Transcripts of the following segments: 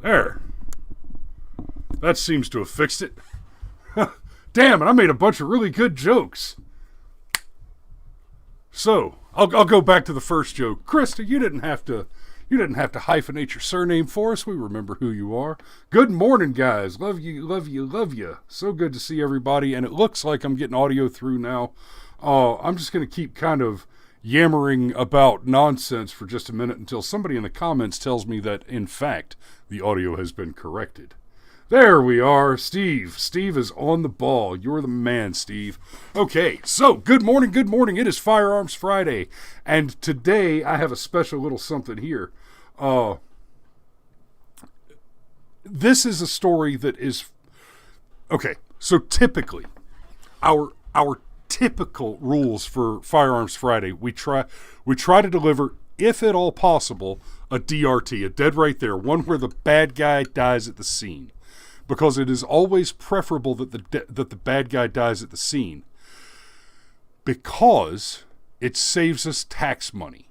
There. That seems to have fixed it. Damn, and I made a bunch of really good jokes. So, I'll go back to the first joke. Krista, you didn't have to hyphenate your surname for us. We remember who you are. Good morning, guys. Love you, love you, love you. So good to see everybody, and it looks like I'm getting audio through now. I'm just going to keep kind of yammering about nonsense for just a minute until somebody in the comments tells me that, in fact, the audio has been corrected. There we are, Steve. Steve is on the ball. You're the man, Steve. Okay, so good morning, good morning. It is Firearms Friday, and today I have a special little something here. This is a story that is... Okay, so typically, our typical rules for Firearms Friday, we try to deliver, if at all possible, a DRT, a dead right there, one where the bad guy dies at the scene. Because it is always preferable that the bad guy dies at the scene, because it saves us tax money.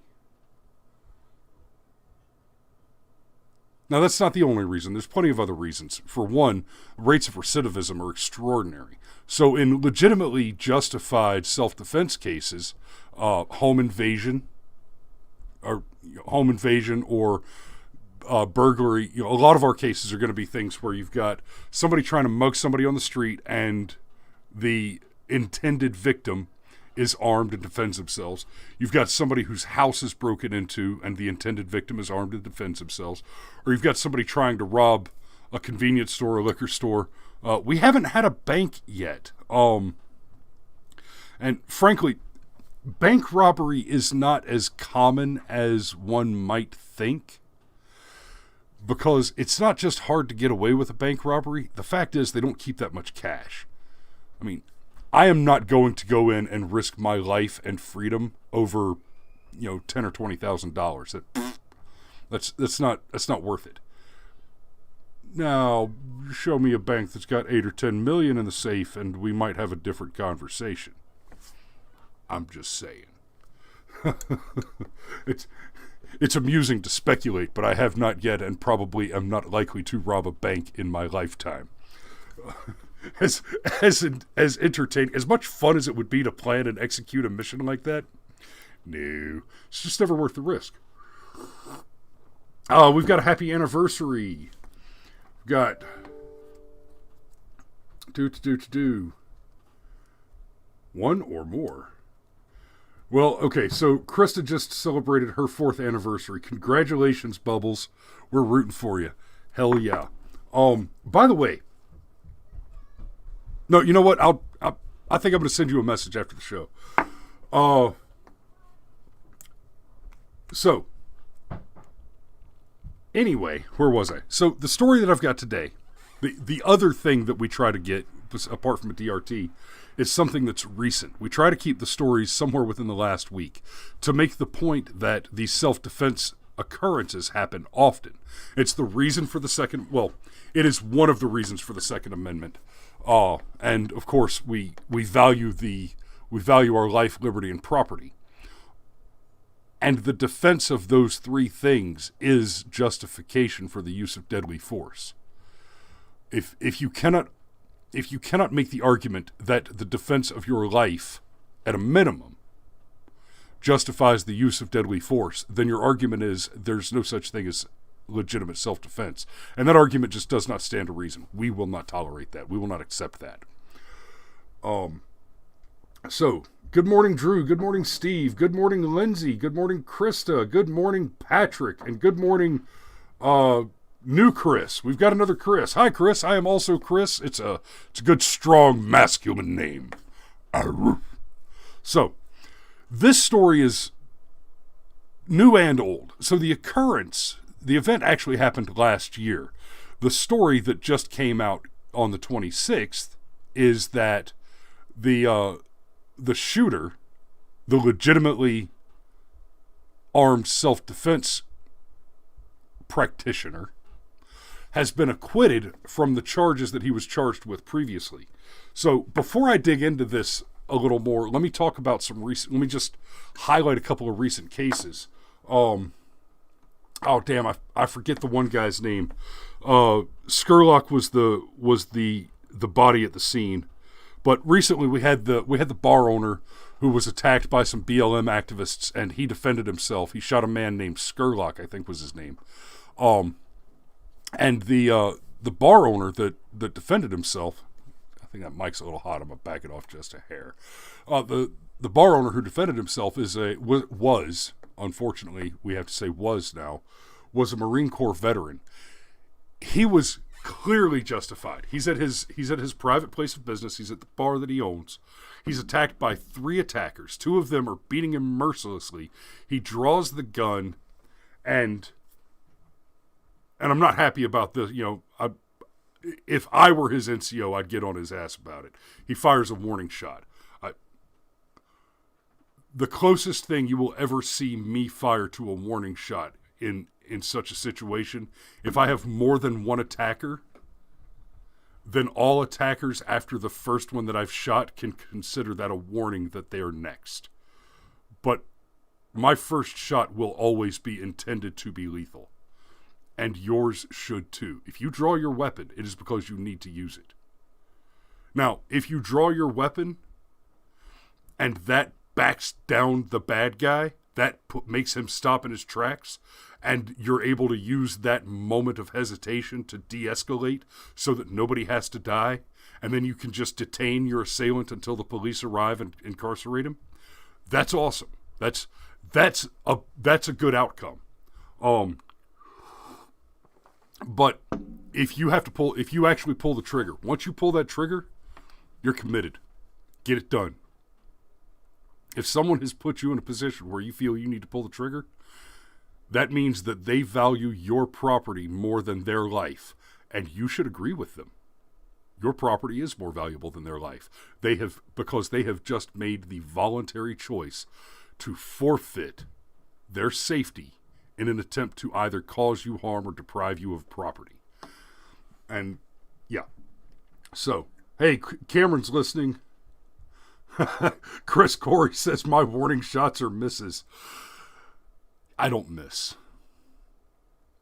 Now, that's not the only reason. There's plenty of other reasons. For one, rates of recidivism are extraordinary. So in legitimately justified self-defense cases, home invasion or burglary, a lot of our cases are going to be things where you've got somebody trying to mug somebody on the street and the intended victim is armed and defends themselves. You've got somebody whose house is broken into and the intended victim is armed and defends themselves. Or you've got somebody trying to rob a convenience store or liquor store. We haven't had a bank yet. And frankly, bank robbery is not as common as one might think. Because it's not just hard to get away with a bank robbery. The fact is they don't keep that much cash. I mean, I am not going to go in and risk my life and freedom over, $10,000 or $20,000. That's not worth it. Now, show me a bank that's got 8 or 10 million in the safe, and we might have a different conversation. I'm just saying. It's amusing to speculate, but I have not yet and probably am not likely to rob a bank in my lifetime. As entertaining, as much fun as it would be to plan and execute a mission like that, no, it's just never worth the risk. We've got a happy anniversary. We've got one or more. Well, okay, so Krista just celebrated her 4th anniversary. Congratulations, Bubbles. We're rooting for you. Hell yeah. By the way, no, you know what? I think I'm going to send you a message after the show. So, anyway, where was I? So, the story that I've got today, the other thing that we try to get, apart from a DRT, is something that's recent. We try to keep the stories somewhere within the last week to make the point that these self-defense occurrences happen often. It's the reason for the second, it is one of the reasons for the Second Amendment. And of course we value our life, liberty, and property. And the defense of those three things is justification for the use of deadly force. If you cannot make the argument that the defense of your life, at a minimum, justifies the use of deadly force, then your argument is there's no such thing as legitimate self-defense. And that argument just does not stand to reason. We will not tolerate that. We will not accept that. So, good morning, Drew. Good morning, Steve. Good morning, Lindsay. Good morning, Krista. Good morning, Patrick. And good morning, new Chris. We've got another Chris. Hi, Chris. I am also Chris. It's a good, strong, masculine name. Arr. So, this story is new and old. So the event actually happened last year. The story that just came out on the 26th is that the shooter, the legitimately armed self-defense practitioner, has been acquitted from the charges that he was charged with previously. So before I dig into this a little more, let me talk about let me just highlight a couple of recent cases. oh damn, I forget the one guy's name. Skurlock was the body at the scene. But recently we had the bar owner who was attacked by some BLM activists, and he defended himself. He shot a man named Skurlock, I think was his name. And the bar owner that defended himself, I think that mic's a little hot. I'm gonna back it off just a hair. The bar owner who defended himself was unfortunately we have to say was a Marine Corps veteran. He was clearly justified. He's at his private place of business. He's at the bar that he owns. He's attacked by 3 attackers. 2 of them are beating him mercilessly. He draws the gun, and I'm not happy about this. If I were his NCO, I'd get on his ass about it. He fires a warning shot. The closest thing you will ever see me fire to a warning shot in such a situation, if I have more than one attacker, then all attackers after the first one that I've shot can consider that a warning that they are next. But my first shot will always be intended to be lethal. And yours should too. If you draw your weapon, it is because you need to use it. Now, if you draw your weapon and that backs down the bad guy, that makes him stop in his tracks, and you're able to use that moment of hesitation to de-escalate so that nobody has to die, and then you can just detain your assailant until the police arrive and incarcerate him, that's awesome. That's a good outcome. But if you actually pull the trigger, once you pull that trigger, you're committed. Get it done. If someone has put you in a position where you feel you need to pull the trigger, that means that they value your property more than their life, and you should agree with them. Your property is more valuable than their life. Because they have just made the voluntary choice to forfeit their safety in an attempt to either cause you harm or deprive you of property. And yeah. So, hey, Cameron's listening. Chris Corey says my warning shots are misses. I don't miss.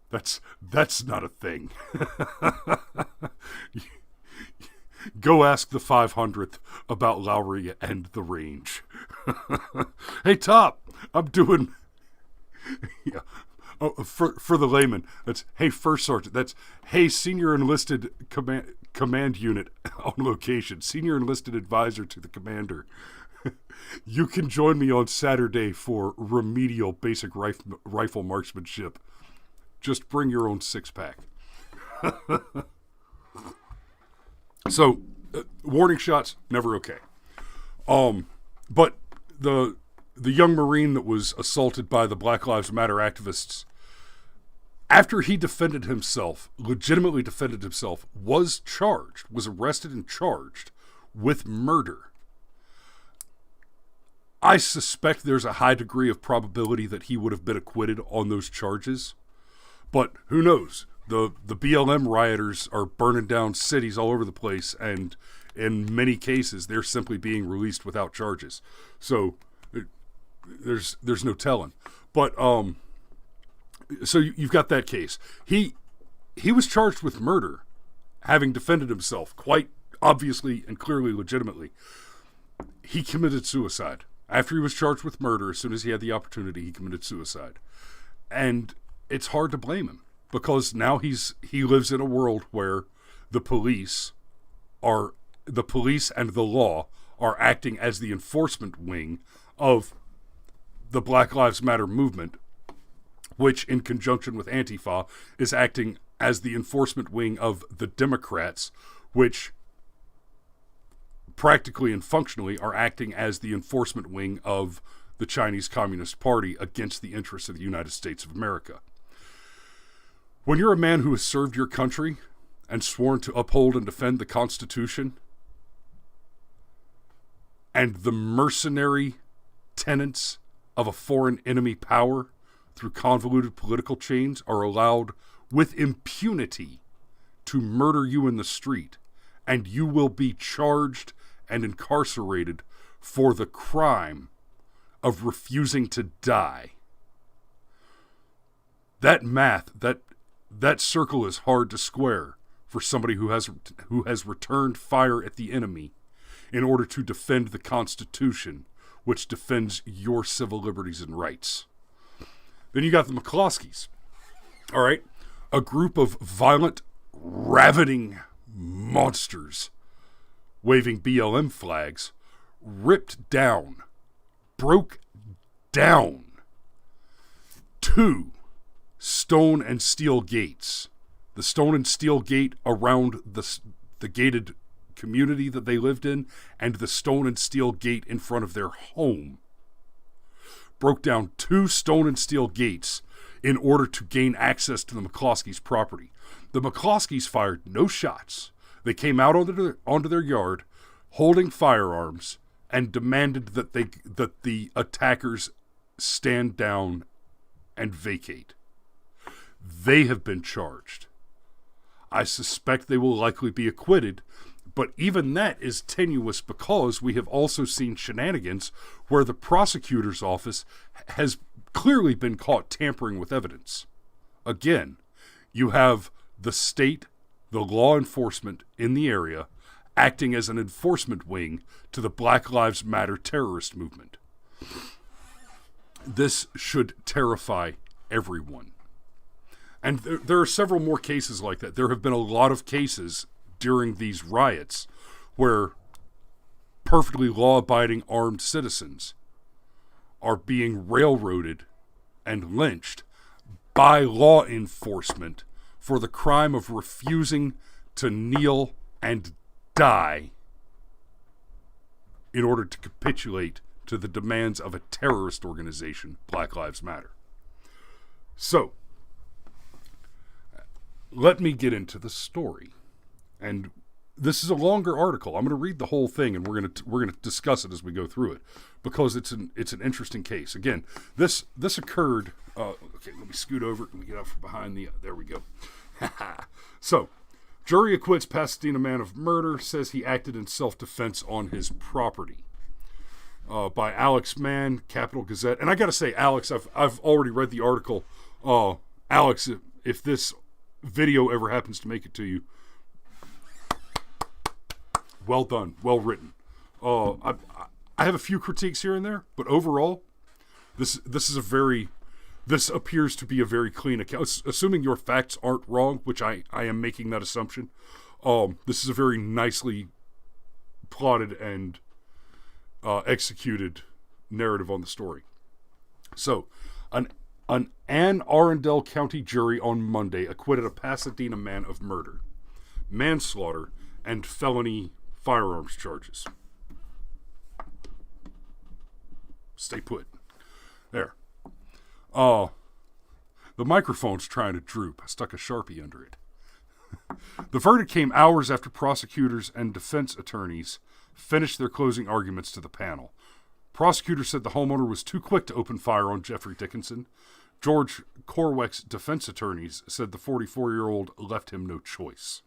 That's not a thing. Go ask the 500th about Lowry and the range. Hey, Top, I'm doing... Yeah. Oh, for the layman, that's hey first sergeant. That's hey senior enlisted command unit on location. Senior enlisted advisor to the commander. You can join me on Saturday for remedial basic rifle marksmanship. Just bring your own 6-pack. So, warning shots never okay. But the young Marine that was assaulted by the Black Lives Matter activists, after he defended himself, legitimately defended himself, was arrested and charged with murder. I suspect there's a high degree of probability that he would have been acquitted on those charges. But who knows? The BLM rioters are burning down cities all over the place, and in many cases, they're simply being released without charges. So there's no telling. But so you've got that case. He was charged with murder, having defended himself quite obviously and clearly legitimately. He committed suicide. After he was charged with murder, as soon as he had the opportunity, he committed suicide. And it's hard to blame him, because now he lives in a world where the police and the law are acting as the enforcement wing of the Black Lives Matter movement, which in conjunction with Antifa is acting as the enforcement wing of the Democrats, which practically and functionally are acting as the enforcement wing of the Chinese Communist Party against the interests of the United States of America. When you're a man who has served your country and sworn to uphold and defend the Constitution, and the mercenary tenets of a foreign enemy power through convoluted political chains are allowed with impunity to murder you in the street, and you will be charged and incarcerated for the crime of refusing to die, That math, that circle is hard to square for somebody who has returned fire at the enemy in order to defend the Constitution, which defends your civil liberties and rights. Then you got the McCloskeys. All right? A group of violent, ravening monsters waving BLM flags broke down 2 stone and steel gates. The stone and steel gate around the gated community that they lived in, and the stone and steel gate in front of their home. Broke down 2 stone and steel gates in order to gain access to the McCloskeys' property. The McCloskeys fired no shots. They came out onto their yard holding firearms and demanded that the attackers stand down and vacate. They have been charged. I suspect they will likely be acquitted, but even that is tenuous because we have also seen shenanigans where the prosecutor's office has clearly been caught tampering with evidence. Again, you have the state, the law enforcement in the area, acting as an enforcement wing to the Black Lives Matter terrorist movement. This should terrify everyone. And there are several more cases like that. There have been a lot of cases during these riots where perfectly law-abiding armed citizens are being railroaded and lynched by law enforcement for the crime of refusing to kneel and die in order to capitulate to the demands of a terrorist organization, Black Lives Matter. So, let me get into the story. And this is a longer article. I'm going to read the whole thing, and we're going to discuss it as we go through it because it's an interesting case. Again, this occurred. Okay, let me scoot over. Let me get out from behind the. There we go. So, jury acquits Pasadena man of murder. Says he acted in self-defense on his property. By Alex Mann, Capital Gazette. And I got to say, Alex, I've already read the article. Alex, if this video ever happens to make it to you, well done, well written. I have a few critiques here and there, but overall, this appears to be a very clean account. Assuming your facts aren't wrong, which I am making that assumption. This is a very nicely plotted and executed narrative on the story. So, an Anne Arundel County jury on Monday acquitted a Pasadena man of murder, manslaughter, and felony firearms charges. Stay put. There. The microphone's trying to droop. I stuck a Sharpie under it. The verdict came hours after prosecutors and defense attorneys finished their closing arguments to the panel. Prosecutors said the homeowner was too quick to open fire on Jeffrey Dickinson. Gregory Korwek's defense attorneys said the 44-year-old left him no choice.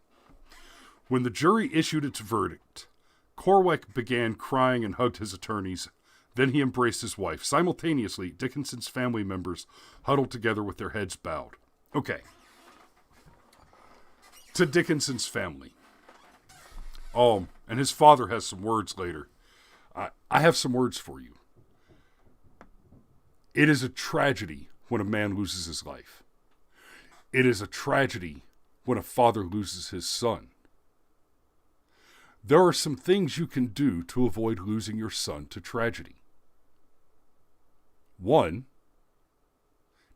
When the jury issued its verdict, Korwek began crying and hugged his attorneys. Then he embraced his wife. Simultaneously, Dickinson's family members huddled together with their heads bowed. Okay. To Dickinson's family. And his father has some words later. I have some words for you. It is a tragedy when a man loses his life. It is a tragedy when a father loses his son. There are some things you can do to avoid losing your son to tragedy. 1,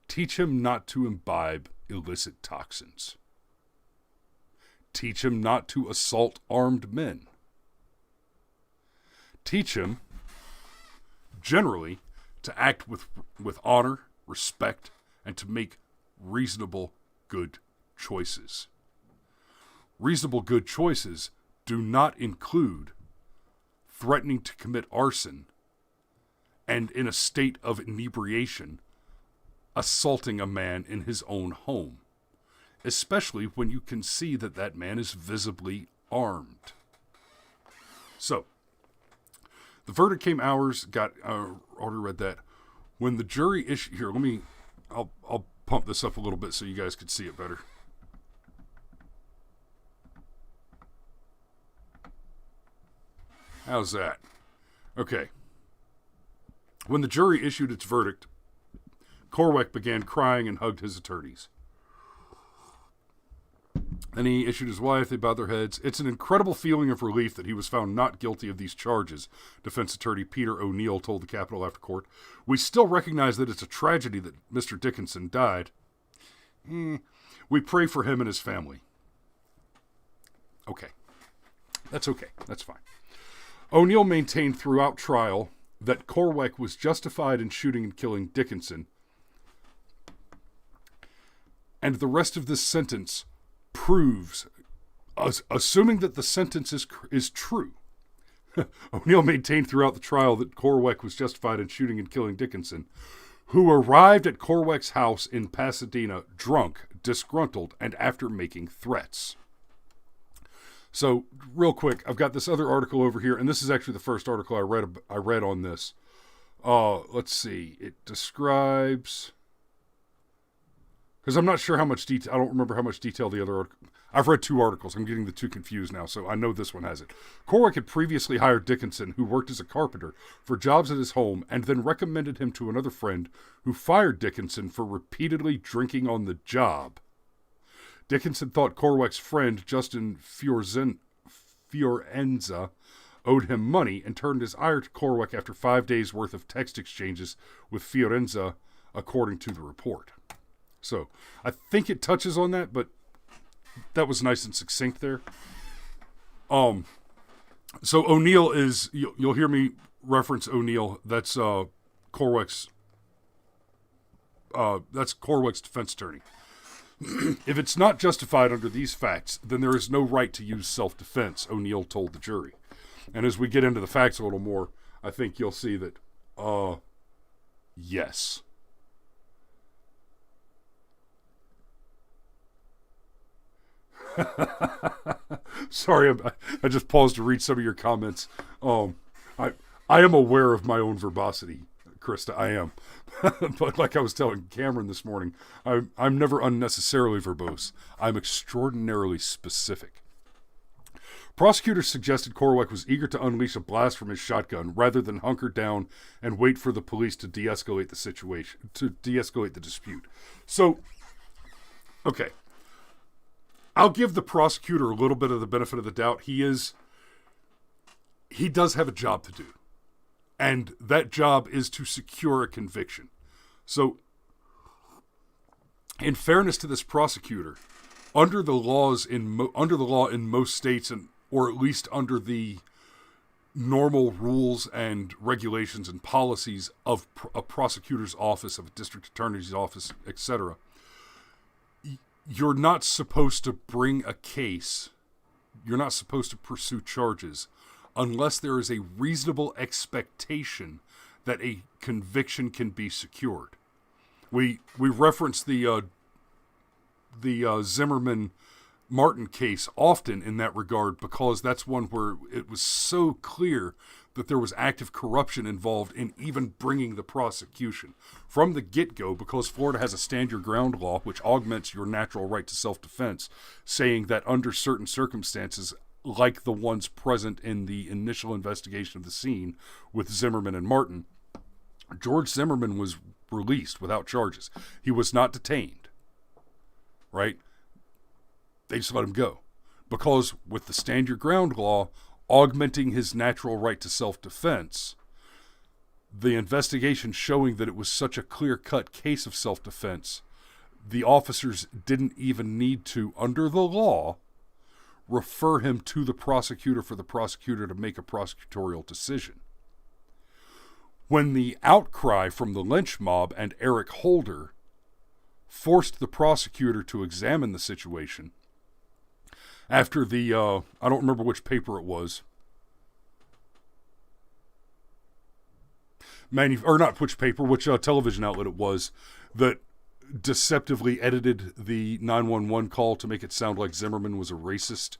teach him not to imbibe illicit toxins. Teach him not to assault armed men. Teach him, generally, to act with honor, respect, and to make reasonable, good choices. Reasonable, good choices do not include threatening to commit arson and, in a state of inebriation, assaulting a man in his own home, especially when you can see that that man is visibly armed. So, the verdict came hours, already read that. When the jury issued, I'll pump this up a little bit so you guys could see it better. How's that? Okay. When the jury issued its verdict, Korwek began crying and hugged his attorneys. Then he issued his wife. They bowed their heads. It's an incredible feeling of relief that he was found not guilty of these charges, defense attorney Peter O'Neill told the Capitol after court. We still recognize that it's a tragedy that Mr. Dickinson died. We pray for him and his family. Okay. That's okay. That's fine. O'Neill maintained throughout trial that Korwek was justified in shooting and killing Dickinson. And the rest of this sentence proves, assuming that the sentence is true, O'Neill maintained throughout the trial that Korwek was justified in shooting and killing Dickinson, who arrived at Korwek's house in Pasadena drunk, disgruntled, and after making threats. So, real quick, I've got this other article over here, and this is actually the first article I read on this. Let's see. It describes... Because I'm not sure how much detail... I don't remember how much detail the other article... I've read two articles. I'm getting the two confused now, so I know this one has it. Korwek had previously hired Dickinson, who worked as a carpenter, for jobs at his home, and then recommended him to another friend who fired Dickinson for repeatedly drinking on the job. Dickinson thought Korwek's friend, Justin Fiorenza, owed him money and turned his ire to Korwek after 5 days' worth of text exchanges with Fiorenza, according to the report. So, I think it touches on that, but that was nice and succinct there. So O'Neill is, you'll hear me reference O'Neill, that's Korwek's defense attorney. If it's not justified under these facts, then there is no right to use self-defense, O'Neill told the jury. And as we get into the facts a little more, I think you'll see that, yes. Sorry, I just paused to read some of your comments. I am aware of my own verbosity, Krista, I am. But like I was telling Cameron this morning, I'm never unnecessarily verbose. I'm extraordinarily specific. Prosecutors suggested Korwek was eager to unleash a blast from his shotgun rather than hunker down and wait for the police to de-escalate the situation, to de-escalate the dispute. So, okay. I'll give the prosecutor a little bit of the benefit of the doubt. He does have a job to do. And that job is to secure a conviction. So, in fairness to this prosecutor, under the law in most states, or at least under the normal rules and regulations and policies of a prosecutor's office, of a district attorney's office, etc., you're not supposed to bring a case. You're not supposed to pursue charges unless there is a reasonable expectation that a conviction can be secured. We reference the Zimmerman-Martin case often in that regard because that's one where it was so clear that there was active corruption involved in even bringing the prosecution. From the get-go, because Florida has a stand your ground law which augments your natural right to self-defense, saying that under certain circumstances, like the ones present in the initial investigation of the scene with Zimmerman and Martin, George Zimmerman was released without charges. He was not detained, right? They just let him go. Because with the stand your ground law augmenting his natural right to self-defense, the investigation showing that it was such a clear-cut case of self-defense, the officers didn't even need to, under the law, refer him to the prosecutor for the prosecutor to make a prosecutorial decision. When the outcry from the lynch mob and Eric Holder forced the prosecutor to examine the situation, after the, I don't remember which paper it was, which television outlet it was, that deceptively edited the 911 call to make it sound like Zimmerman was a racist.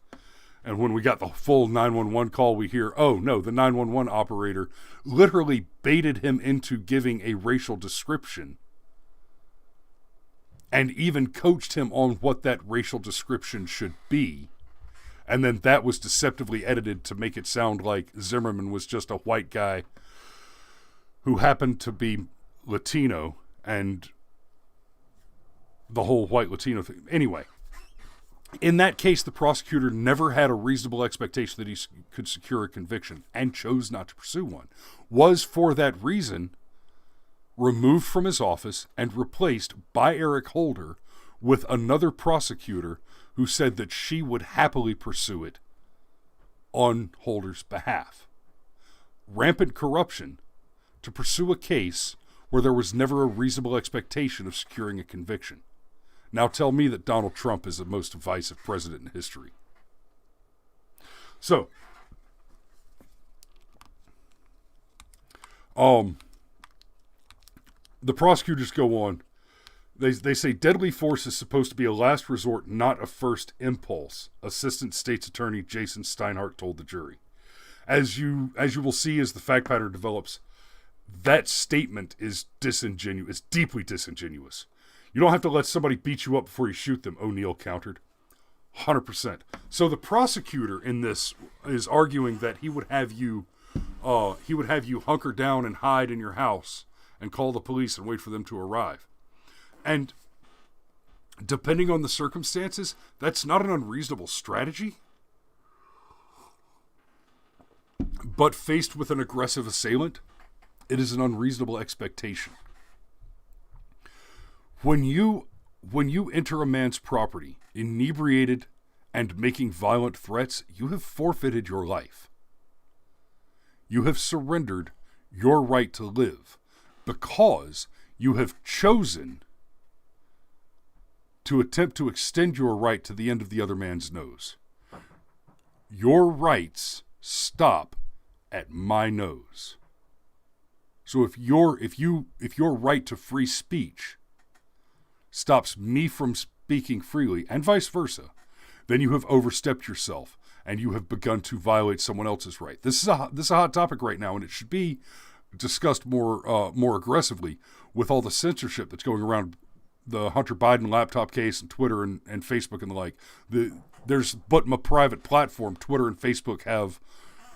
And when we got the full 911 call, we hear, oh no, the 911 operator literally baited him into giving a racial description and even coached him on what that racial description should be. And then that was deceptively edited to make it sound like Zimmerman was just a white guy who happened to be Latino, and the whole white Latino thing. Anyway, in that case, the prosecutor never had a reasonable expectation that he could secure a conviction and chose not to pursue one. Was, for that reason, removed from his office and replaced by Eric Holder with another prosecutor who said that she would happily pursue it on Holder's behalf. Rampant corruption to pursue a case where there was never a reasonable expectation of securing a conviction. Now tell me that Donald Trump is the most divisive president in history. So, the prosecutors go on. They say deadly force is supposed to be a last resort, not a first impulse. Assistant State's Attorney Jason Steinhardt told the jury. As you will see as the fact pattern develops, that statement is disingenuous, deeply disingenuous. You don't have to let somebody beat you up before you shoot them, O'Neill countered. 100%. So the prosecutor in this is arguing that he would have you hunker down and hide in your house and call the police and wait for them to arrive. And depending on the circumstances, that's not an unreasonable strategy. But faced with an aggressive assailant, it is an unreasonable expectation. When you enter a man's property, inebriated and making violent threats, you have forfeited your life. You have surrendered your right to live because you have chosen to attempt to extend your right to the end of the other man's nose. Your rights stop at my nose. So if your right to free speech stops me from speaking freely, and vice versa, then you have overstepped yourself and you have begun to violate someone else's right. This is a hot topic right now, and it should be discussed more aggressively with all the censorship that's going around the Hunter Biden laptop case and Twitter and Facebook and the like. There's but my private platform. Twitter and Facebook have,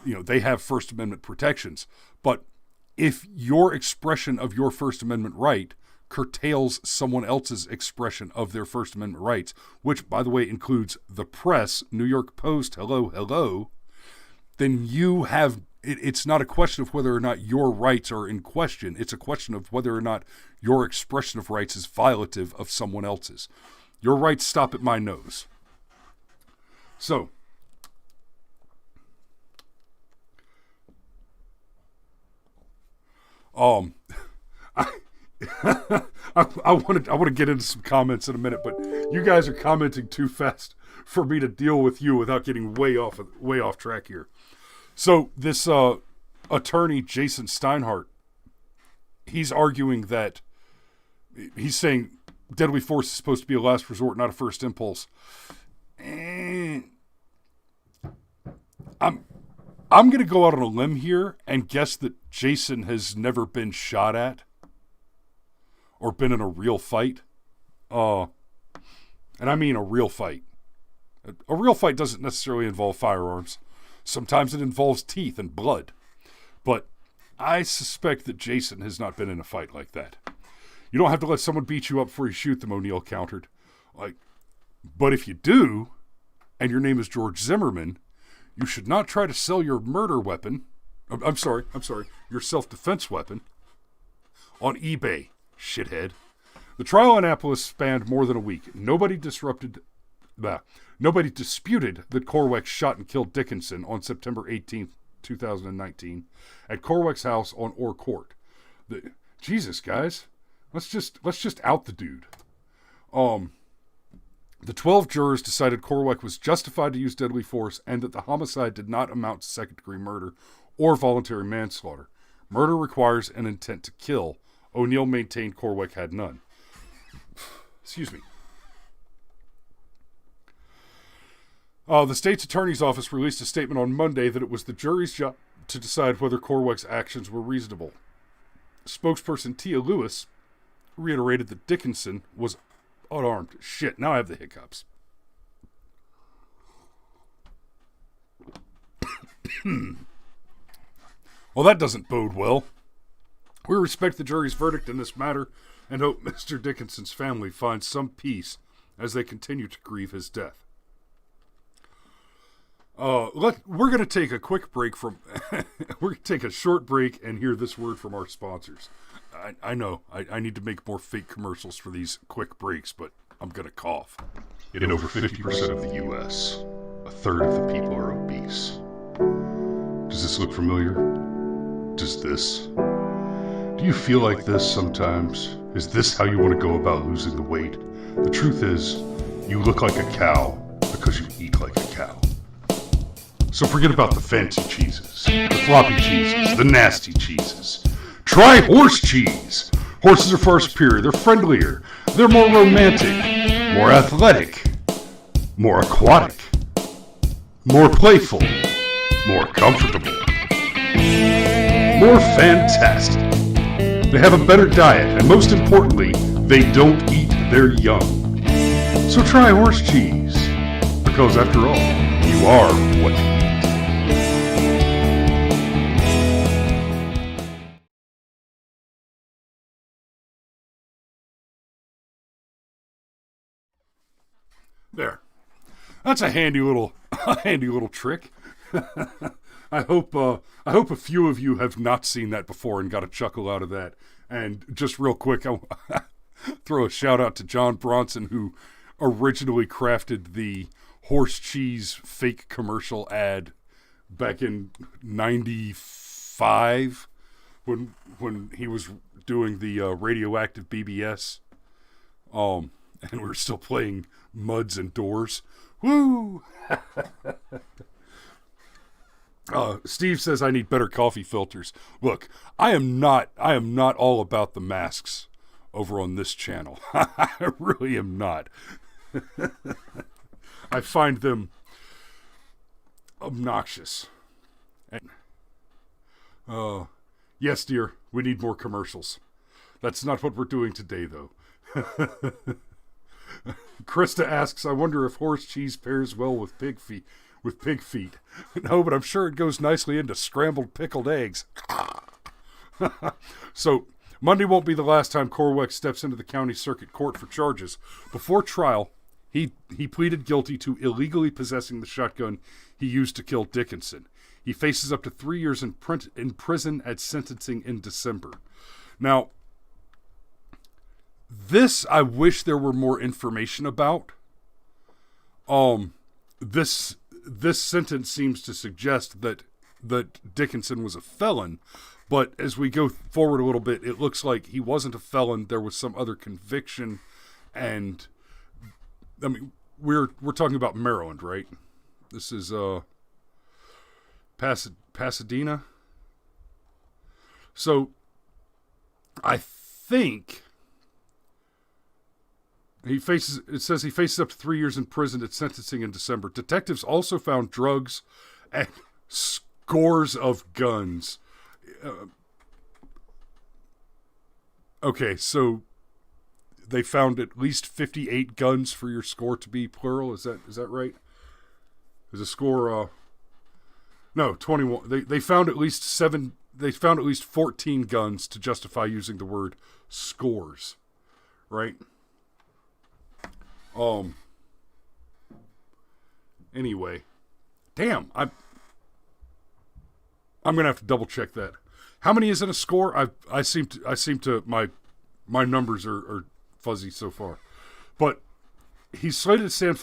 they have First Amendment protections. But if your expression of your First Amendment right curtails someone else's expression of their First Amendment rights, which, by the way, includes the press, New York Post, hello, then you have, it's not a question of whether or not your rights are in question. It's a question of whether or not your expression of rights is violative of someone else's. Your rights stop at my nose. So, I want to get into some comments in a minute, but you guys are commenting too fast for me to deal with you without getting way off track here. So this attorney Jason Steinhardt, he's arguing that he's saying deadly force is supposed to be a last resort, not a first impulse. And I'm going to go out on a limb here and guess that Jason has never been shot at or been in a real fight. And I mean a real fight. A real fight doesn't necessarily involve firearms. Sometimes it involves teeth and blood. But I suspect that Jason has not been in a fight like that. You don't have to let someone beat you up before you shoot them, O'Neill countered. But if you do, and your name is George Zimmerman, you should not try to sell your murder weapon, I'm sorry, your self-defense weapon, on eBay, shithead. The trial in Annapolis spanned more than a week. Nobody disputed that Korwek shot and killed Dickinson on September 18th, 2019, at Korwek's house on Orr Court. Jesus, guys, let's just out the dude. The 12 jurors decided Korwek was justified to use deadly force and that the homicide did not amount to second-degree murder or voluntary manslaughter. Murder requires an intent to kill. O'Neill maintained Korwek had none. Excuse me. The state's attorney's office released a statement on Monday that it was the jury's job to decide whether Korwek's actions were reasonable. Spokesperson Tia Lewis reiterated that Dickinson was unarmed. Shit, now I have the hiccups. Well, that doesn't bode well. We respect the jury's verdict in this matter and hope Mr. Dickinson's family finds some peace as they continue to grieve his death. We're going to take a quick break from... we're going to take a short break and hear this word from our sponsors. I know, I need to make more fake commercials for these quick breaks, but I'm going to cough. In over 50% of the U.S., a third of the people are obese. Does this look familiar? Does this? Do you feel like this sometimes? Is this how you want to go about losing the weight? The truth is, you look like a cow because you eat like a cow. So forget about the fancy cheeses, the floppy cheeses, the nasty cheeses. Try horse cheese! Horses are far superior, they're friendlier, they're more romantic, more athletic, more aquatic, more playful, more comfortable, more fantastic. They have a better diet, and most importantly, they don't eat their young. So try horse cheese, because after all, you are what you eat. There. That's a handy little trick. I hope a few of you have not seen that before and got a chuckle out of that. And just real quick, I'll throw a shout out to John Bronson, who originally crafted the horse cheese fake commercial ad back in '95 when he was doing the radioactive BBS. And we were still playing Muds and Doors. Woo! Steve says I need better coffee filters. Look, I am not all about the masks over on this channel. I really am not. I find them obnoxious. And, yes, dear, we need more commercials. That's not what we're doing today, though. Krista asks, I wonder if horse cheese pairs well with pig feet. No, but I'm sure it goes nicely into scrambled pickled eggs. So, Monday won't be the last time Korwek steps into the county circuit court for charges. Before trial, he pleaded guilty to illegally possessing the shotgun he used to kill Dickinson. He faces up to 3 years in prison at sentencing in December. Now, this I wish there were more information about. This sentence seems to suggest that Dickinson was a felon, but as we go forward a little bit, it looks like he wasn't a felon. There was some other conviction, and I mean we're talking about Maryland, right? This is Pasadena. So I think it says he faces up to 3 years in prison at sentencing in December. Detectives also found drugs and scores of guns. Okay, so they found at least 58 guns for your score to be plural. Is that right? Is a score? No, 21. They found at least 7. They found at least 14 guns to justify using the word scores, right? Anyway, damn, I'm gonna have to double check that. How many is in a score? I seem to my numbers are fuzzy so far, but he's slated to stand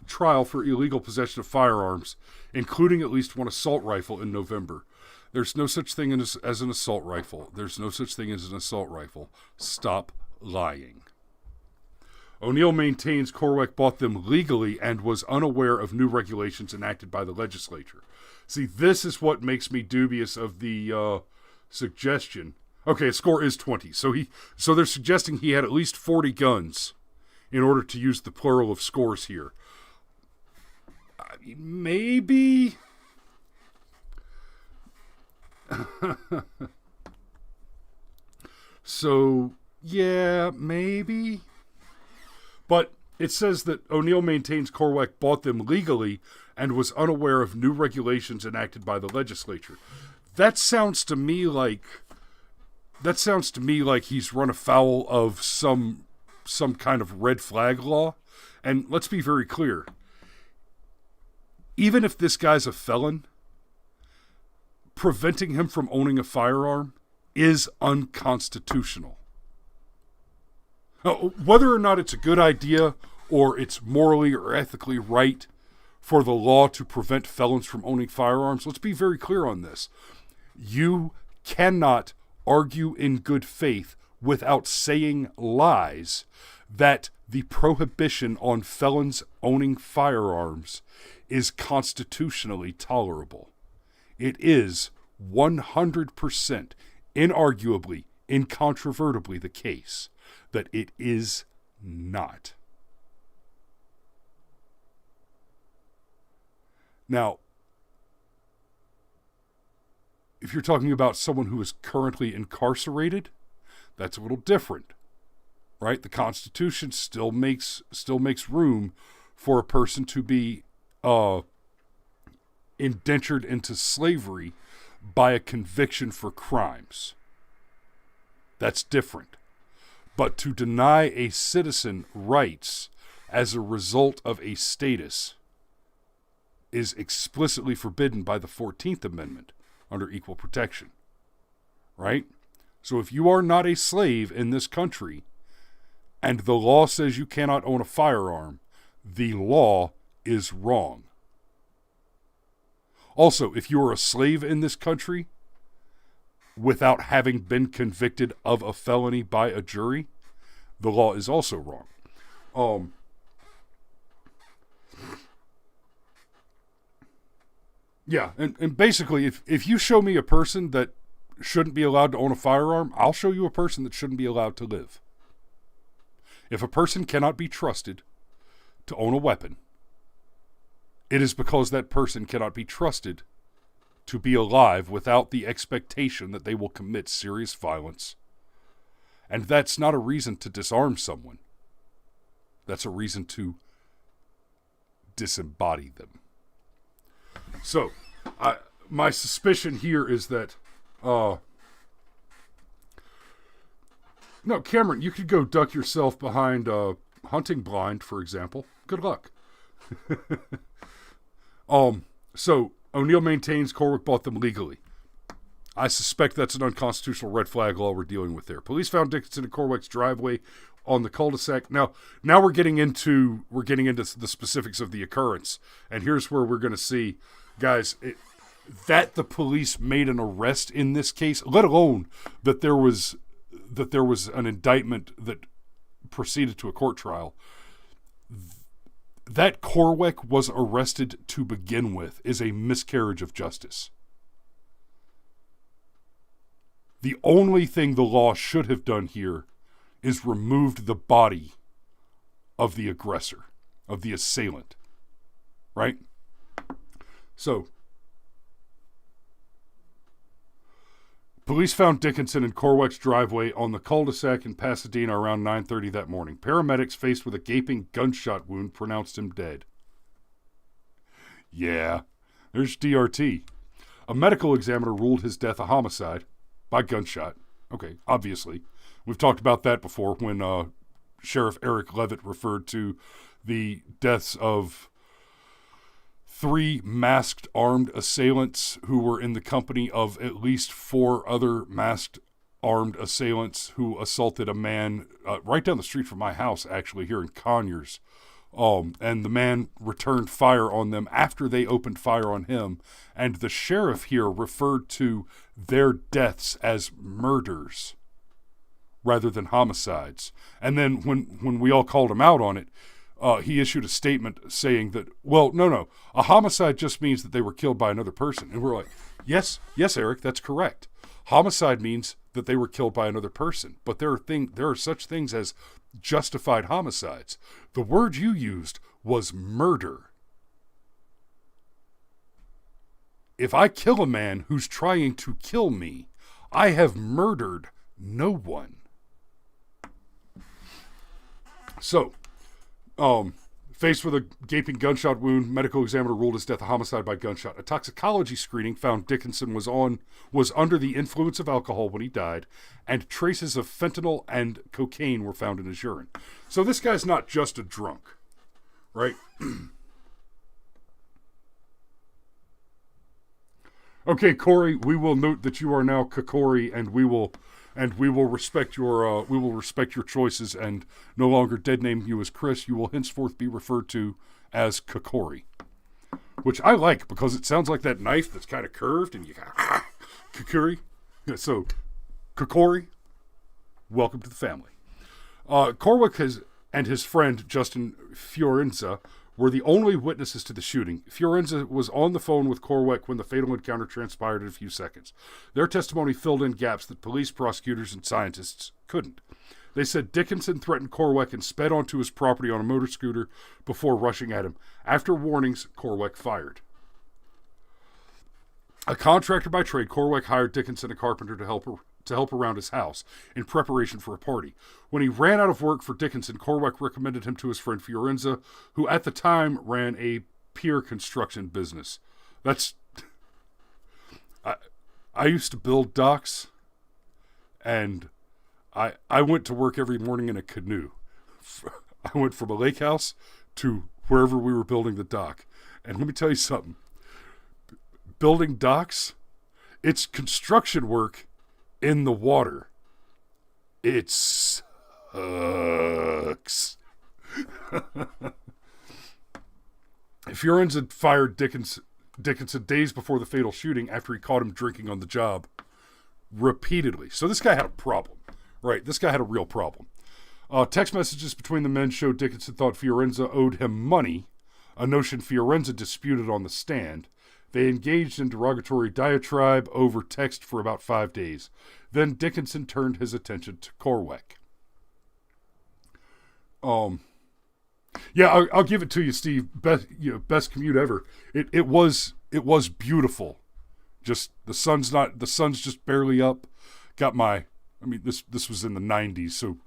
trial for illegal possession of firearms, including at least one assault rifle in November. There's no such thing as an assault rifle. There's no such thing as an assault rifle. Stop lying. O'Neill maintains Korwek bought them legally and was unaware of new regulations enacted by the legislature. See, this is what makes me dubious of the suggestion. Okay, score is 20. So they're suggesting he had at least 40 guns in order to use the plural of scores here. Maybe. So, yeah, maybe. But it says that O'Neill maintains Korwek bought them legally and was unaware of new regulations enacted by the legislature. That sounds to me like he's run afoul of some kind of red flag law. And let's be very clear. Even if this guy's a felon, preventing him from owning a firearm is unconstitutional. Now, whether or not it's a good idea or it's morally or ethically right for the law to prevent felons from owning firearms, let's be very clear on this. You cannot argue in good faith without saying lies that the prohibition on felons owning firearms is constitutionally tolerable. It is 100%, inarguably, incontrovertibly the case that it is not. Now, if you're talking about someone who is currently incarcerated, that's a little different, right? The Constitution still makes room for a person to be indentured into slavery by a conviction for crimes. That's different. But to deny a citizen rights as a result of a status is explicitly forbidden by the 14th Amendment under equal protection. Right? So if you are not a slave in this country and the law says you cannot own a firearm, the law is wrong. Also, if you are a slave in this country without having been convicted of a felony by a jury, the law is also wrong. Yeah, and basically, if you show me a person that shouldn't be allowed to own a firearm, I'll show you a person that shouldn't be allowed to live. If a person cannot be trusted to own a weapon, it is because that person cannot be trusted to be alive without the expectation that they will commit serious violence. And that's not a reason to disarm someone. That's a reason to disembody them. So, my suspicion here is that, no, Cameron, you could go duck yourself behind a hunting blind, for example. Good luck. So O'Neill maintains Korwek bought them legally. I suspect that's an unconstitutional red flag law we're dealing with there. Police found Dickinson in Korwek's driveway on the cul-de-sac. Now we're getting into the specifics of the occurrence, and here's where we're going to see, guys, that the police made an arrest in this case, let alone that there was an indictment that proceeded to a court trial. That Korwek was arrested to begin with is a miscarriage of justice. The only thing the law should have done here is removed the body of the aggressor, of the assailant. Right? So, police found Dickinson in Korwek's driveway on the cul-de-sac in Pasadena around 9:30 that morning. Paramedics, faced with a gaping gunshot wound, pronounced him dead. Yeah, there's DRT. A medical examiner ruled his death a homicide by gunshot. Okay, obviously. We've talked about that before when Sheriff Eric Levitt referred to the deaths of 3 masked armed assailants who were in the company of at least 4 other masked armed assailants who assaulted a man right down the street from my house, actually, here in Conyers. And the man returned fire on them after they opened fire on him. And the sheriff here referred to their deaths as murders rather than homicides. And then when we all called him out on it, he issued a statement saying that, well, no, a homicide just means that they were killed by another person. And we're like, yes, Eric, that's correct. Homicide means that they were killed by another person. But there are such things as justified homicides. The word you used was murder. If I kill a man who's trying to kill me, I have murdered no one. So, Faced with a gaping gunshot wound, medical examiner ruled his death a homicide by gunshot. A toxicology screening found Dickinson was under the influence of alcohol when he died, and traces of fentanyl and cocaine were found in his urine. So this guy's not just a drunk, right? Okay, Corey, we will note that you are now Kokori, and we will respect your choices and no longer dead name you as Chris. You will henceforth be referred to as Kokori, which I like because it sounds like that knife that's kind of curved and you got Kokori. So, Kokori, welcome to the family. Korwek and his friend Justin Fiorenza were the only witnesses to the shooting. Fiorenza was on the phone with Korwek when the fatal encounter transpired in a few seconds. Their testimony filled in gaps that police, prosecutors, and scientists couldn't. They said Dickinson threatened Korwek and sped onto his property on a motor scooter before rushing at him. After warnings, Korwek fired. A contractor by trade, Korwek hired Dickinson, a carpenter, to help around his house in preparation for a party. When he ran out of work for Dickinson, Korwek recommended him to his friend Fiorenza, who at the time ran a pier construction business. I used to build docks, and I went to work every morning in a canoe. I went from a lake house to wherever we were building the dock. And let me tell you something. Building docks, it's construction work in the water. It sucks. Fiorenza fired Dickinson days before the fatal shooting after he caught him drinking on the job repeatedly. So this guy had a problem, right? This guy had a real problem. Text messages between the men showed Dickinson thought Fiorenza owed him money, a notion Fiorenza disputed on the stand. They engaged in derogatory diatribe over text for about 5 days. Then Dickinson turned his attention to Korwek. Yeah, I'll give it to you, Steve. Best commute ever. It was beautiful. Just the sun's just barely up. Got this was in the 90s, so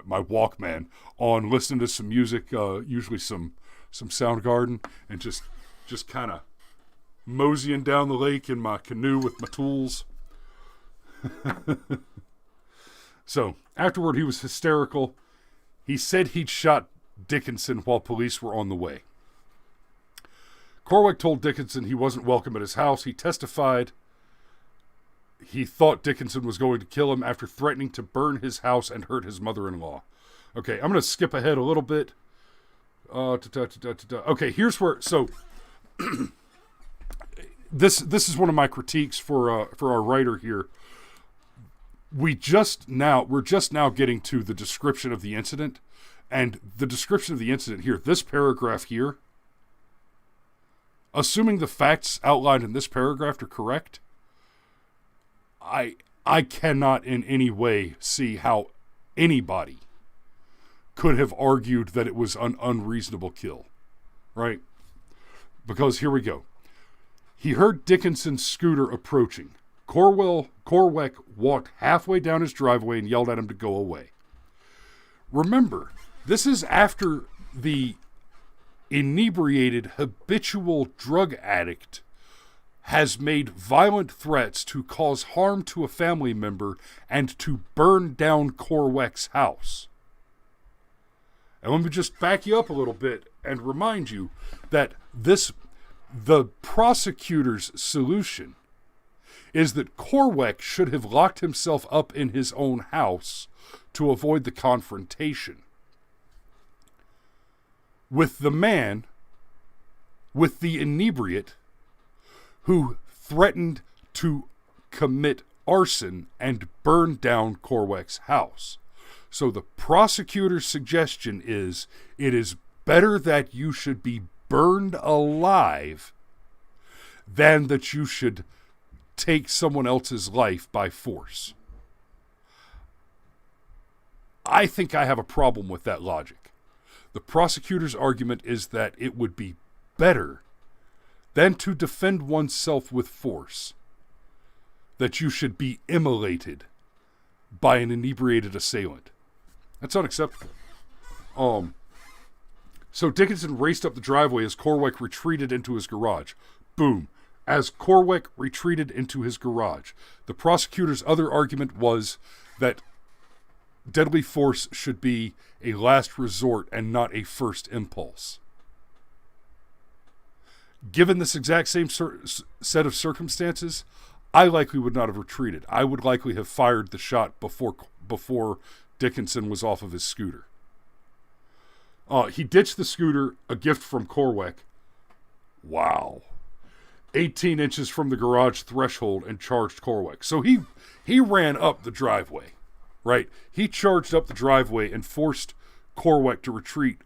my Walkman on, listening to some music, usually some Soundgarden, and just kind of moseying down the lake in my canoe with my tools. So, afterward, he was hysterical. He said he'd shot Dickinson while police were on the way. Korwek told Dickinson he wasn't welcome at his house. He testified he thought Dickinson was going to kill him after threatening to burn his house and hurt his mother-in-law. Okay, I'm going to skip ahead a little bit. Okay, here's where... So... This is one of my critiques for our writer here. We're just now getting to the description of the incident, and the description of the incident here, this paragraph here, assuming the facts outlined in this paragraph are correct, I cannot in any way see how anybody could have argued that it was an unreasonable kill, right? Because here we go. He heard Dickinson's scooter approaching. Korwek walked halfway down his driveway and yelled at him to go away. Remember, this is after the inebriated, habitual drug addict has made violent threats to cause harm to a family member and to burn down Korwek's house. And let me just back you up a little bit and remind you that the prosecutor's solution is that Korwek should have locked himself up in his own house to avoid the confrontation with the man, with the inebriate, who threatened to commit arson and burn down Korwek's house. So the prosecutor's suggestion is, it is better that you should be burned alive than that you should take someone else's life by force. I think I have a problem with that logic. The prosecutor's argument is that it would be better than to defend oneself with force, that you should be immolated by an inebriated assailant. That's unacceptable. So Dickinson raced up the driveway as Korwek retreated into his garage. Boom. As Korwek retreated into his garage. The prosecutor's other argument was that deadly force should be a last resort and not a first impulse. Given this exact same set of circumstances, I likely would not have retreated. I would likely have fired the shot before Dickinson was off of his scooter. He ditched the scooter, a gift from Korwek. Wow. 18 inches from the garage threshold, and charged Korwek. So he ran up the driveway, right? He charged up the driveway and forced Korwek to retreat.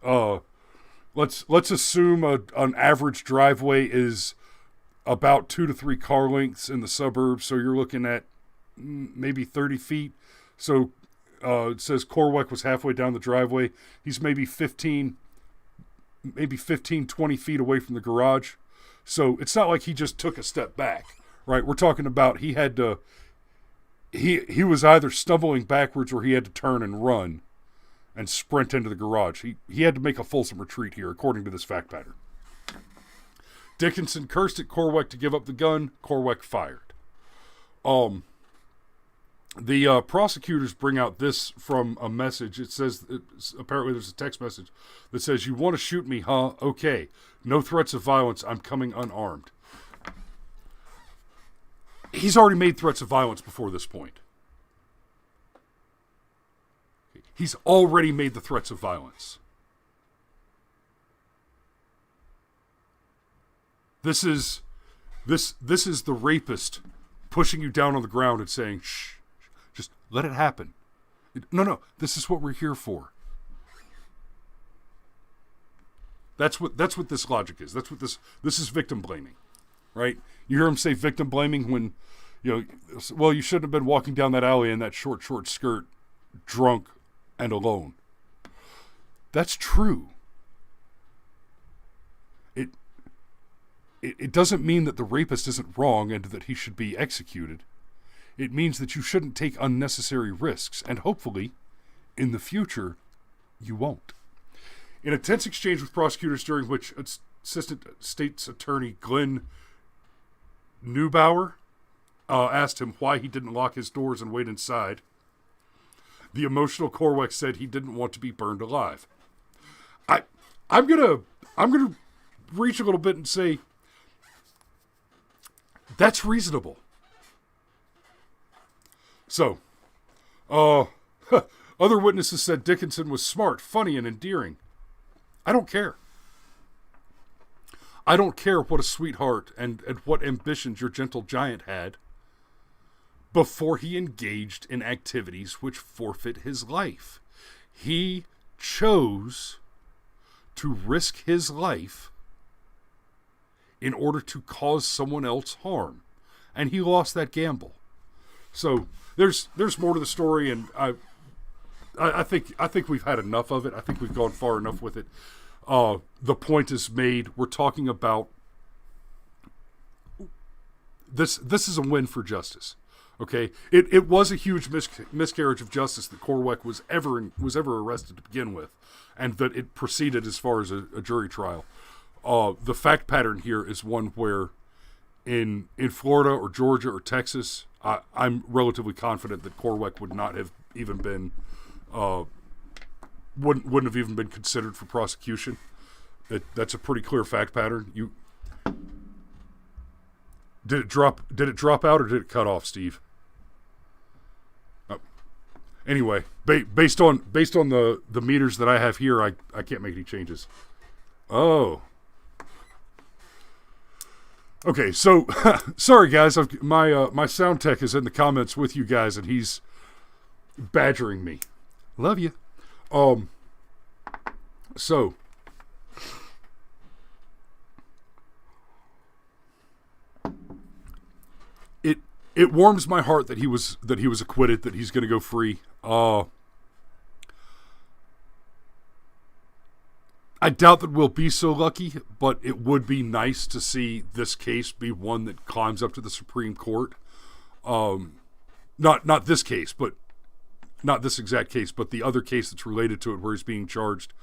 Let's assume an average driveway is about 2 to 3 car lengths in the suburbs. So you're looking at maybe 30 feet. So it says Korwek was halfway down the driveway. He's maybe 15, 20 feet away from the garage. So it's not like he just took a step back, right? We're talking about he was either stumbling backwards or he had to turn and run and sprint into the garage. He had to make a fulsome retreat here, according to this fact pattern. Dickinson cursed at Korwek to give up the gun. Korwek fired. The prosecutors bring out this from a message. It says, apparently there's a text message that says, "You want to shoot me, huh? Okay. No threats of violence. I'm coming unarmed." He's already made threats of violence before this point. He's already made the threats of violence. This is the rapist pushing you down on the ground and saying, "Shh. Just let it happen." No, this is what we're here for. That's what this logic is. That's what this is victim blaming, right? You hear him say victim blaming when, well, you shouldn't have been walking down that alley in that short skirt, drunk and alone. That's true. It doesn't mean that the rapist isn't wrong and that he should be executed. It means that you shouldn't take unnecessary risks, and hopefully, in the future, you won't. In a tense exchange with prosecutors during which Assistant State's Attorney Glenn Neubauer asked him why he didn't lock his doors and wait inside, the emotional Korwek said he didn't want to be burned alive. I'm gonna reach a little bit and say that's reasonable. So, other witnesses said Dickinson was smart, funny, and endearing. I don't care. I don't care what a sweetheart and what ambitions your gentle giant had before he engaged in activities which forfeit his life. He chose to risk his life in order to cause someone else harm. And he lost that gamble. So there's more to the story, and I think we've had enough of it. I think we've gone far enough with it. The point is made. We're talking about this. This is a win for justice. Okay, it was a huge miscarriage of justice that Korwek was ever arrested to begin with, and that it proceeded as far as a jury trial. The fact pattern here is one where in Florida or Georgia or Texas, I'm relatively confident that Korwek would not have even been wouldn't have even been considered for prosecution. That's a pretty clear fact pattern. Did it drop out or did it cut off, Steve? Anyway, based on the meters that I have here, I can't make any changes. Oh. Okay, so sorry guys, my sound tech is in the comments with you guys, and he's badgering me. Love you. So it warms my heart that he was acquitted, that he's going to go free. I doubt that we'll be so lucky, but it would be nice to see this case be one that climbs up to the Supreme Court. Not this case, but not this exact case, but the other case that's related to it, where he's being charged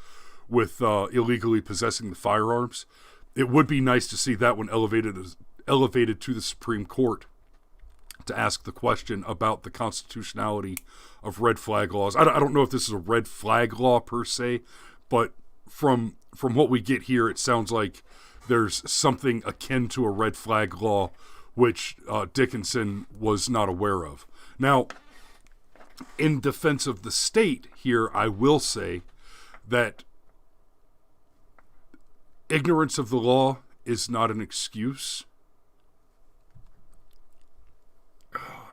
with illegally possessing the firearms. It would be nice to see that one elevated to the Supreme Court to ask the question about the constitutionality of red flag laws. I don't know if this is a red flag law per se, but from what we get here, it sounds like there's something akin to a red flag law, which Dickinson was not aware of. Now, in defense of the state here, I will say that ignorance of the law is not an excuse.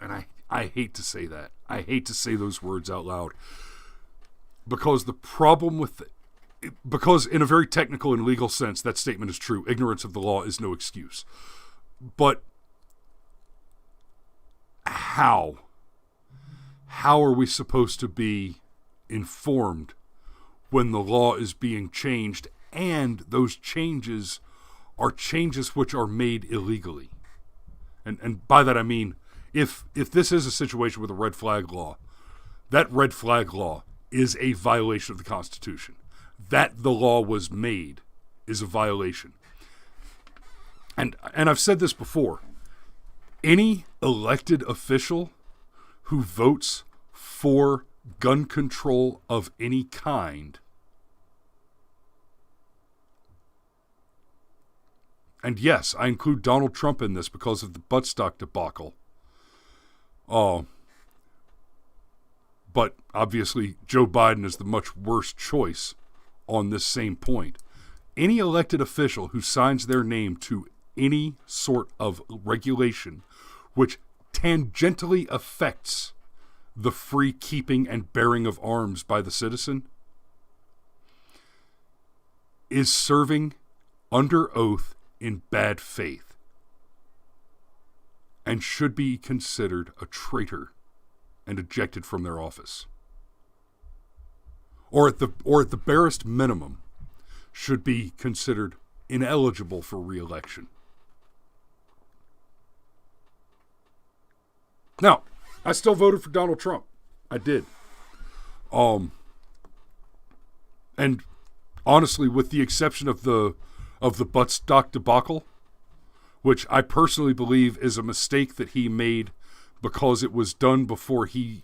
And I hate to say that. I hate to say those words out loud. Because the problem with because in a very technical and legal sense, that statement is true. Ignorance of the law is no excuse. But how? How are we supposed to be informed when the law is being changed, and those changes are changes which are made illegally? And by that I mean, if this is a situation with a red flag law, that red flag law is a violation of the Constitution. That the law was made is a violation. And I've said this before. Any elected official who votes for gun control of any kind, and yes, I include Donald Trump in this because of the buttstock debacle. But obviously Joe Biden is the much worse choice on this same point. Any elected official who signs their name to any sort of regulation which tangentially affects the free keeping and bearing of arms by the citizen is serving under oath in bad faith and should be considered a traitor and ejected from their office. Or at the barest minimum, should be considered ineligible for re-election. Now, I still voted for Donald Trump. I did. And honestly, with the exception of the buttstock debacle, which I personally believe is a mistake that he made because it was done before he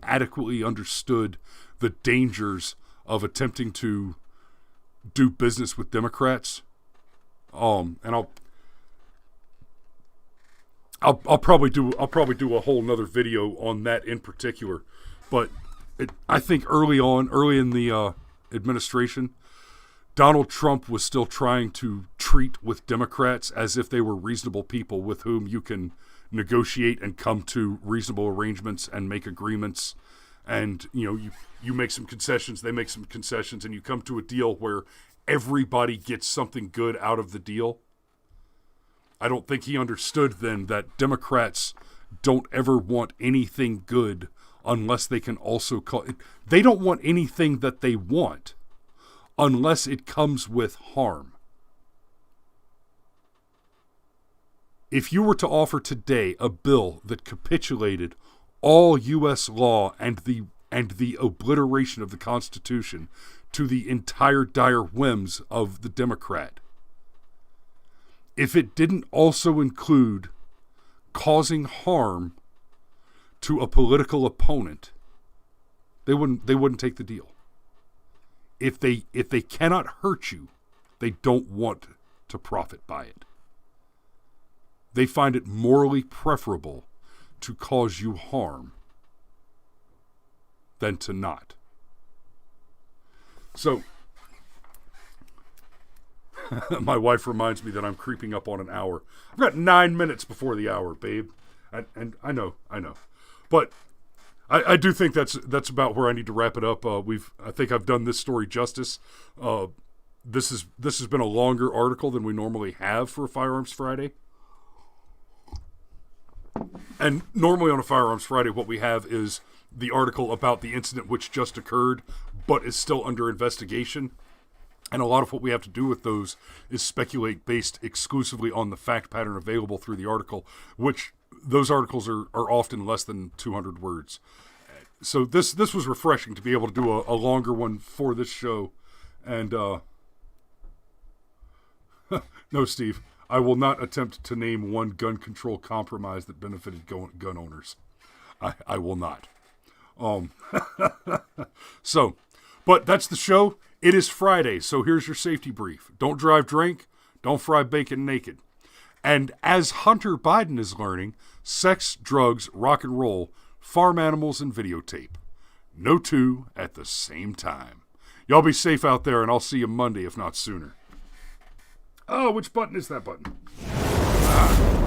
adequately understood the dangers of attempting to do business with Democrats. And I'll probably do a whole nother video on that in particular. But I think early in the administration, Donald Trump was still trying to treat with Democrats as if they were reasonable people with whom you can negotiate and come to reasonable arrangements and make agreements. And, you make some concessions, they make some concessions, and you come to a deal where everybody gets something good out of the deal. I don't think he understood then that Democrats don't ever want anything good unless they can also they don't want anything that they want unless it comes with harm. If you were to offer today a bill that capitulated all U.S. law and the obliteration of the Constitution to the entire dire whims of the Democrat, if it didn't also include causing harm to a political opponent, they wouldn't take the deal. If they cannot hurt you, they don't want to profit by it. They find it morally preferable to cause you harm than to not. So, my wife reminds me that I'm creeping up on an hour. I've got 9 minutes before the hour, babe. And I know. But I do think that's about where I need to wrap it up. I think I've done this story justice. This has been a longer article than we normally have for a Firearms Friday. And normally on a Firearms Friday, what we have is the article about the incident which just occurred, but is still under investigation. And a lot of what we have to do with those is speculate based exclusively on the fact pattern available through the article, which those articles are often less than 200 words. So this was refreshing to be able to do a longer one for this show And, no, Steve, I will not attempt to name one gun control compromise that benefited gun owners. I will not. So, but that's the show. It is Friday, so here's your safety brief. Don't drive drunk. Don't fry bacon naked. And as Hunter Biden is learning, sex, drugs, rock and roll, farm animals, and videotape. No two at the same time. Y'all be safe out there, and I'll see you Monday, if not sooner. Oh, which button is that button? Ah.